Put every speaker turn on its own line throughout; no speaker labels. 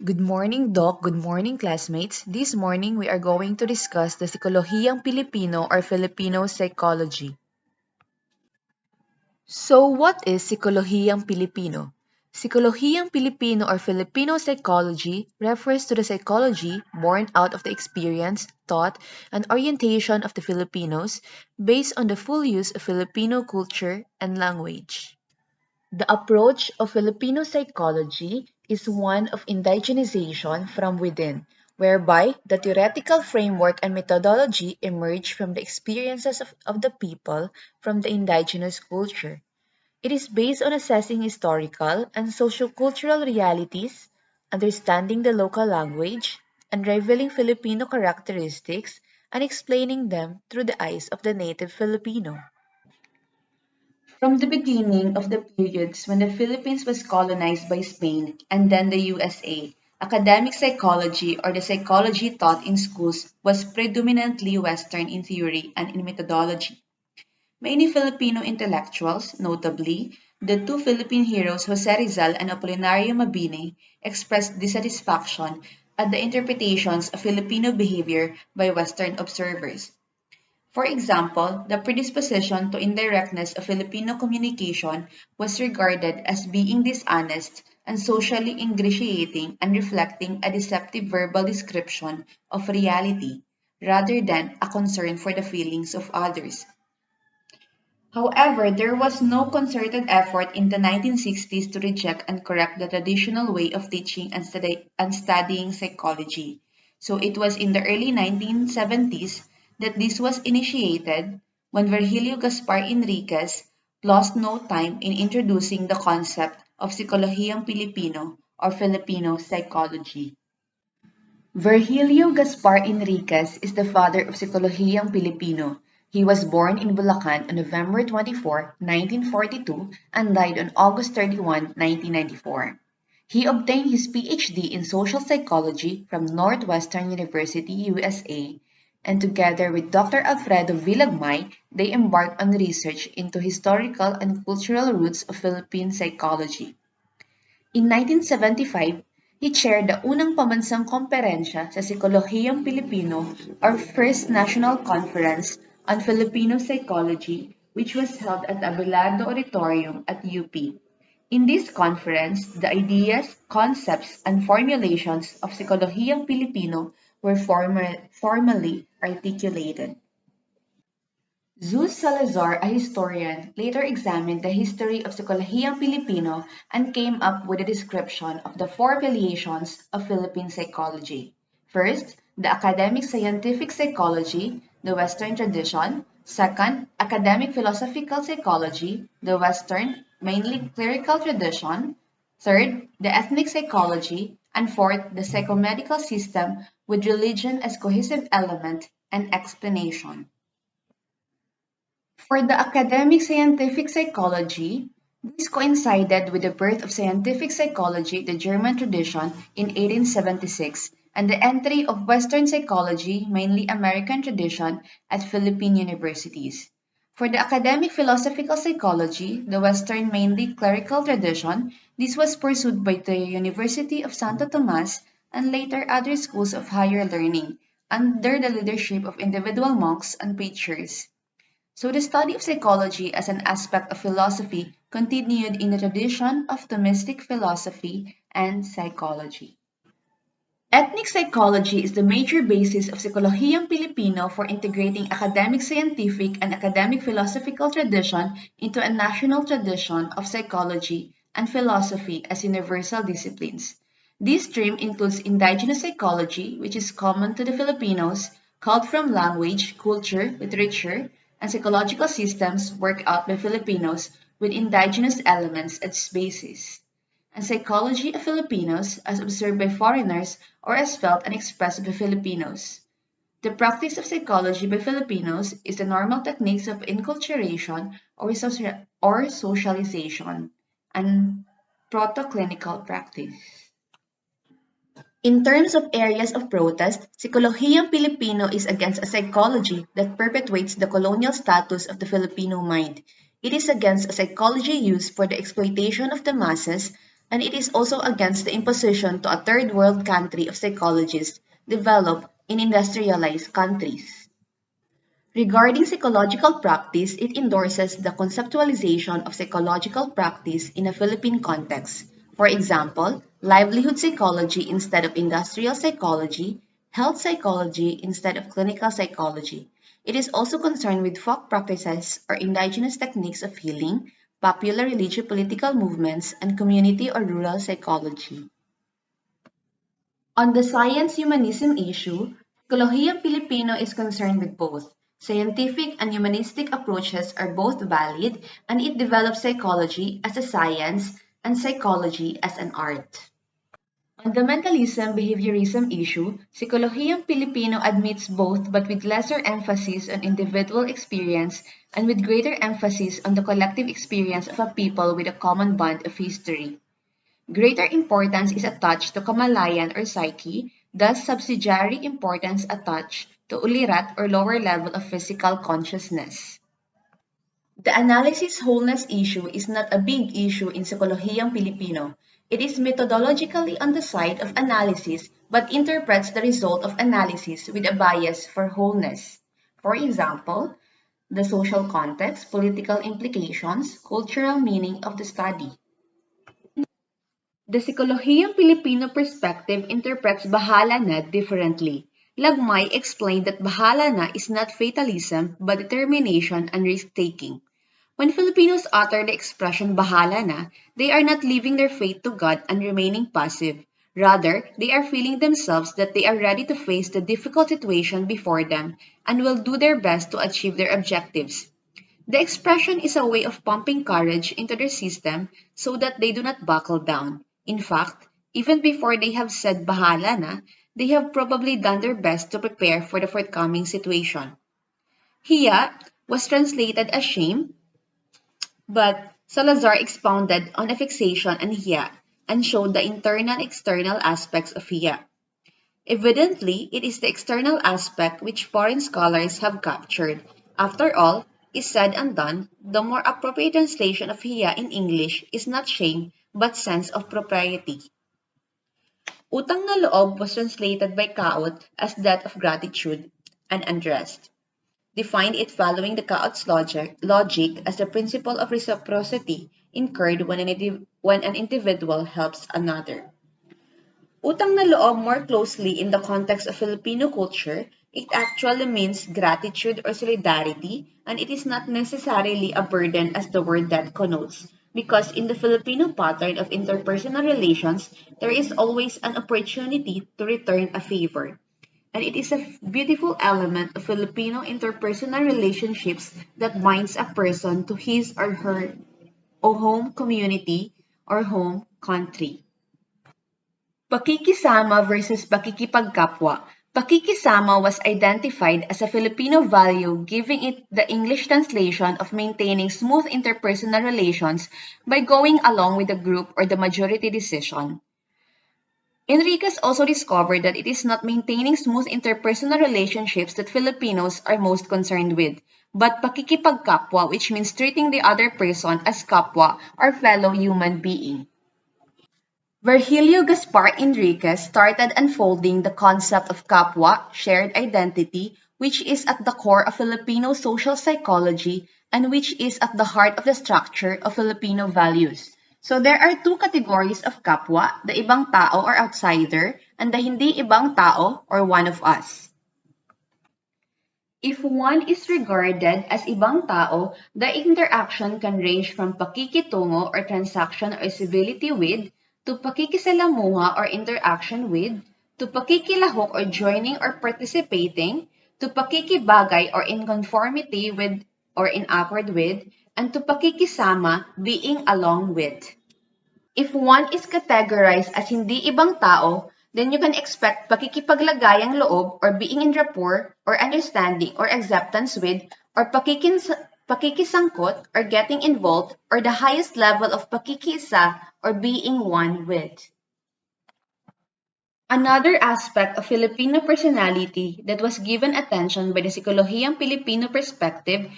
Good morning, Doc. Good morning, classmates. This morning, we are going to discuss the Sikolohiyang Pilipino or Filipino psychology. So, what is Sikolohiyang Pilipino? Sikolohiyang Pilipino or Filipino psychology refers to the psychology born out of the experience, thought, and orientation of the Filipinos based on the full use of Filipino culture and language. The approach of Filipino psychology is one of indigenization from within, whereby the theoretical framework and methodology emerge from the experiences of the people from the indigenous culture. It is based on assessing historical and sociocultural realities, understanding the local language, and revealing Filipino characteristics and explaining them through the eyes of the native Filipino. From the beginning of the periods when the Philippines was colonized by Spain and then the USA, academic psychology or the psychology taught in schools was predominantly Western in theory and in methodology. Many Filipino intellectuals, notably the two Philippine heroes Jose Rizal and Apolinario Mabini, expressed dissatisfaction at the interpretations of Filipino behavior by Western observers. For example, the predisposition to indirectness of Filipino communication was regarded as being dishonest and socially ingratiating and reflecting a deceptive verbal description of reality, rather than a concern for the feelings of others. However, there was no concerted effort in the 1960s to reject and correct the traditional way of teaching and studying psychology. So it was in the early 1970s that this was initiated when Virgilio Gaspar Enriquez lost no time in introducing the concept of Sikolohiyang Pilipino or Filipino psychology. Virgilio Gaspar Enriquez is the father of Sikolohiyang Pilipino. He was born in Bulacan on November 24, 1942 and died on August 31, 1994. He obtained his PhD in social psychology from Northwestern University, USA, and together with Dr. Alfredo Villagmay, they embarked on research into historical and cultural roots of Philippine psychology. In 1975, he chaired the unang pambansang komperensya sa Sikolohiyang Pilipino or First National Conference on Filipino Psychology, which was held at Abelardo Auditorium at UP. In this conference, the ideas, concepts, and formulations of Sikolohiyang Pilipino were formally articulated. Zeus Salazar, a historian, later examined the history of Sikolohiyang Pilipino and came up with a description of the four Filiations of Philippine psychology. First, the academic scientific psychology, the Western tradition. Second, academic philosophical psychology, the Western, mainly clerical tradition. Third, the ethnic psychology. And fourth, the psychomedical system with religion as cohesive element and explanation. For the academic scientific psychology, this coincided with the birth of scientific psychology, the German tradition, in 1876, and the entry of Western psychology, mainly American tradition, at Philippine universities. For the academic philosophical psychology, the Western, mainly clerical tradition, this was pursued by the University of Santo Tomas and later other schools of higher learning, under the leadership of individual monks and preachers. So the study of psychology as an aspect of philosophy continued in the tradition of Thomistic philosophy and psychology. Ethnic psychology is the major basis of Sikolohiyang Pilipino for integrating academic scientific and academic philosophical tradition into a national tradition of psychology and philosophy as universal disciplines. This stream includes indigenous psychology, which is common to the Filipinos, called from language, culture, literature, and psychological systems worked out by Filipinos with indigenous elements as basis, and psychology of Filipinos as observed by foreigners or as felt and expressed by Filipinos. The practice of psychology by Filipinos is the normal techniques of enculturation or socialization and proto-clinical practice. In terms of areas of protest, Sikolohiyang Pilipino is against a psychology that perpetuates the colonial status of the Filipino mind. It is against a psychology used for the exploitation of the masses, and it is also against the imposition to a third world country of psychologists developed in industrialized countries. Regarding psychological practice, it endorses the conceptualization of psychological practice in a Philippine context. For example, livelihood psychology instead of industrial psychology, health psychology instead of clinical psychology. It is also concerned with folk practices or indigenous techniques of healing, popular religious political movements, and community or rural psychology. On the science-humanism issue, Sikolohiyang Pilipino is concerned with both. Scientific and humanistic approaches are both valid, and it develops psychology as a science and psychology as an art. On the mentalism-behaviorism issue, Sikolohiyang Pilipino admits both but with lesser emphasis on individual experience and with greater emphasis on the collective experience of a people with a common bond of history. Greater importance is attached to kamalayan or psyche, thus subsidiary importance attached to ulirat or lower level of physical consciousness. The analysis wholeness issue is not a big issue in Sikolohiyang Pilipino. It is methodologically on the side of analysis but interprets the result of analysis with a bias for wholeness. For example, the social context, political implications, cultural meaning of the study. The Sikolohiyang Pilipino perspective interprets bahala na differently. Lagmay explained that bahala na is not fatalism but determination and risk-taking. When Filipinos utter the expression bahala na, they are not leaving their fate to God and remaining passive. Rather, they are feeling themselves that they are ready to face the difficult situation before them and will do their best to achieve their objectives. The expression is a way of pumping courage into their system so that they do not buckle down. In fact, even before they have said bahala na, they have probably done their best to prepare for the forthcoming situation. Hiya was translated as shame, but Salazar expounded on a fixation on hiya and showed the internal and external aspects of hiya. Evidently, it is the external aspect which foreign scholars have captured. After all is said and done, the more appropriate translation of hiya in English is not shame but sense of propriety. Utang na loob was translated by Kaut as that of gratitude and unrest. Defined it following the Kaut's logic as the principle of reciprocity incurred when an individual helps another. Utang na loob more closely in the context of Filipino culture, it actually means gratitude or solidarity, and it is not necessarily a burden as the word that connotes, because in the Filipino pattern of interpersonal relations, there is always an opportunity to return a favor. And it is a beautiful element of Filipino interpersonal relationships that binds a person to his or her home community or home country. Pakikisama versus pakikipagkapwa. Pakikisama was identified as a Filipino value, giving it the English translation of maintaining smooth interpersonal relations by going along with the group or the majority decision. Enriquez also discovered that it is not maintaining smooth interpersonal relationships that Filipinos are most concerned with, but pakikipagkapwa, which means treating the other person as kapwa or fellow human being. Virgilio Gaspar Enriquez started unfolding the concept of Kapwa, shared identity, which is at the core of Filipino social psychology and which is at the heart of the structure of Filipino values. So there are two categories of Kapwa, the Ibang-Tao or outsider, and the Hindi Ibang-Tao or one of us. If one is regarded as Ibang-Tao, the interaction can range from pakikitungo or transaction or civility with, to pakikisalamuha or interaction with, to pakikilahok or joining or participating, to pakikibagay or in conformity with or in accord with, and to pakikisama, being along with. If one is categorized as hindi ibang tao, then you can expect pakikipaglagayang loob or being in rapport or understanding or acceptance with or pakikisangkot or getting involved or the highest level of pakikiisa or being one with. Another aspect of Filipino personality that was given attention by the Sikolohiyang Pilipino perspective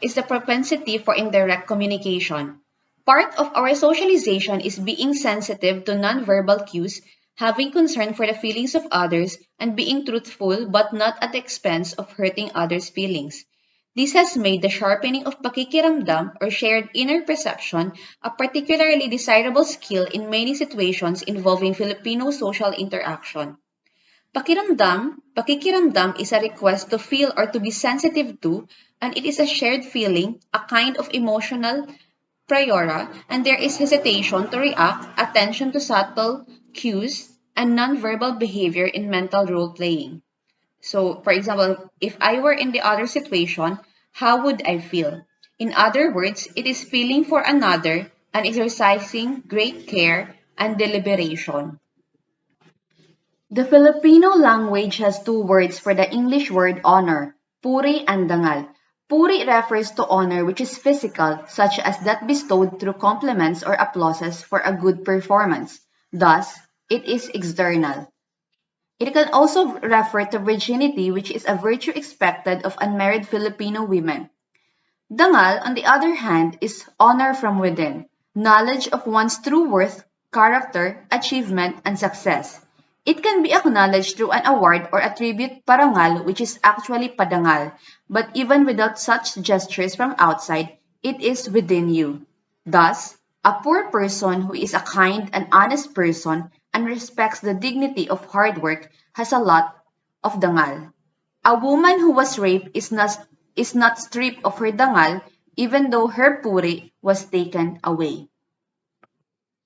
is the propensity for indirect communication.
Part of our socialization is being sensitive to nonverbal cues, having concern for the feelings of others, and being truthful but not at the expense of hurting others' feelings. This has made the sharpening of pakikiramdam or shared inner perception a particularly desirable skill in many situations involving Filipino social interaction. Pakikiramdam is a request to feel or to be sensitive to, and it is a shared feeling, a kind of emotional priora, and there is hesitation to react, attention to subtle cues, and nonverbal behavior in mental role playing. So, for example, if I were in the other situation, how would I feel? In other words, it is feeling for another and exercising great care and deliberation. The Filipino language has two words for the English word honor, puri and dangal. Puri refers to honor which is physical, such as that bestowed through compliments or applauses for a good performance. Thus, it is external. It can also refer to virginity, which is a virtue expected of unmarried Filipino women. Dangal, on the other hand, is honor from within, knowledge of one's true worth, character, achievement, and success. It can be acknowledged through an award or a tribute parangal, which is actually padangal, but even without such gestures from outside, it is within you. Thus, a poor person who is a kind and honest person and respects the dignity of hard work has a lot of dangal. A woman who was raped is not stripped of her dangal even though her puri was taken away.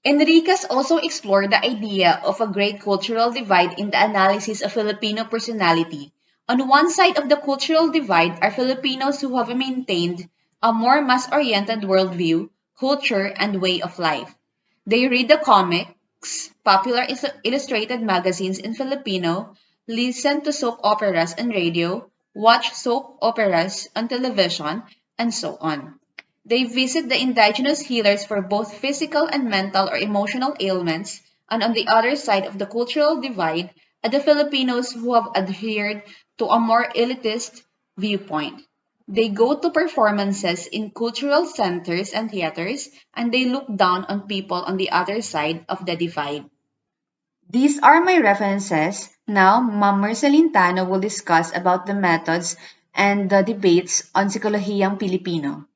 Enriquez also explored the idea of a great cultural divide in the analysis of Filipino personality. On one side of the cultural divide are Filipinos who have maintained a more mass-oriented worldview, culture, and way of life. They read the comics, popular illustrated magazines in Filipino, listen to soap operas on radio, watch soap operas on television, and so on. They visit the indigenous healers for both physical and mental or emotional ailments, and on the other side of the cultural divide are the Filipinos who have adhered to a more elitist viewpoint. They go to performances in cultural centers and theaters, and they look down on people on the other side of the divide. These are my references. Now, Ma'am Marceline Tano will discuss about the methods and the debates on Sikolohiyang Pilipino.